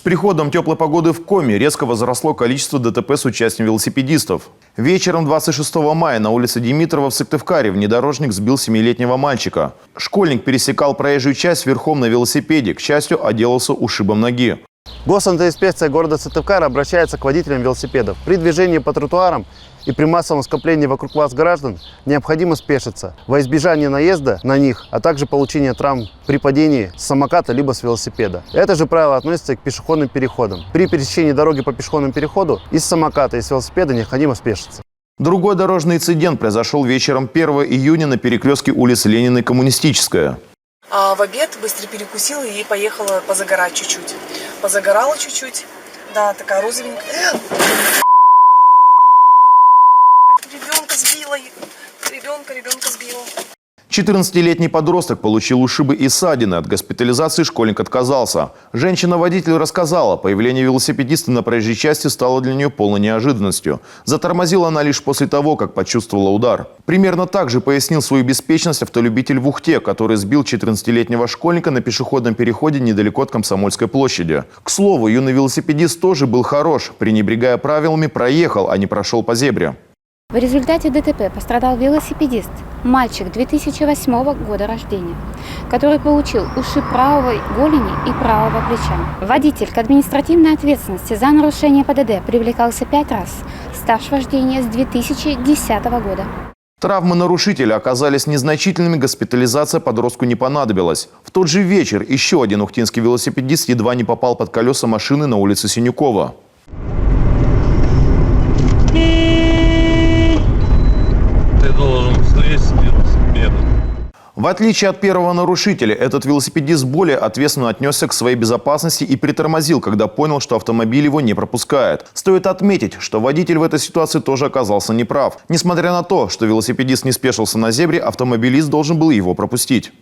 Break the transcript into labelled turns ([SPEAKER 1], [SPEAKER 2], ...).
[SPEAKER 1] приходом теплой погоды в Коми резко возросло количество ДТП с участием велосипедистов. Вечером 26 мая на улице Димитрова в Сыктывкаре внедорожник сбил 7-летнего мальчика. Школьник пересекал проезжую часть верхом на велосипеде, к счастью, отделался ушибом ноги.
[SPEAKER 2] Госавтоинспекция города Сыктывкара обращается к водителям велосипедов. При движении по тротуарам и при массовом скоплении вокруг вас граждан необходимо спешиться во избежание наезда на них, а также получения травм при падении с самоката либо с велосипеда. Это же правило относится и к пешеходным переходам. При пересечении дороги по пешеходному переходу и с самоката, и с велосипеда необходимо спешиться.
[SPEAKER 1] Другой дорожный инцидент произошел вечером 1 июня на перекрестке улицы Ленина и Коммунистическая.
[SPEAKER 3] В обед быстро перекусила и поехала позагорать чуть-чуть. Позагорала чуть-чуть. Да, такая розовенькая. Ребенка сбила. Ребенка сбила.
[SPEAKER 1] 14-летний подросток получил ушибы и ссадины. От госпитализации школьник отказался. Женщина-водитель рассказала, появление велосипедиста на проезжей части стало для нее полной неожиданностью. Затормозила она лишь после того, как почувствовала удар. Примерно так же пояснил свою беспечность автолюбитель в Ухте, который сбил 14-летнего школьника на пешеходном переходе недалеко от Комсомольской площади. К слову, юный велосипедист тоже был хорош. Пренебрегая правилами, проехал, а не прошел по зебре.
[SPEAKER 4] В результате ДТП пострадал велосипедист, мальчик 2008 года рождения, который получил ушиб правой голени и правого плеча. Водитель к административной ответственности за нарушение ПДД привлекался 5 раз, стаж вождения с 2010 года.
[SPEAKER 1] Травмы нарушителя оказались незначительными, госпитализация подростку не понадобилась. В тот же вечер еще один ухтинский велосипедист едва не попал под колеса машины на улице Синюкова. В отличие от первого нарушителя, этот велосипедист более ответственно отнесся к своей безопасности и притормозил, когда понял, что автомобиль его не пропускает. Стоит отметить, что водитель в этой ситуации тоже оказался неправ. Несмотря на то, что велосипедист не спешился на зебре, автомобилист должен был его пропустить.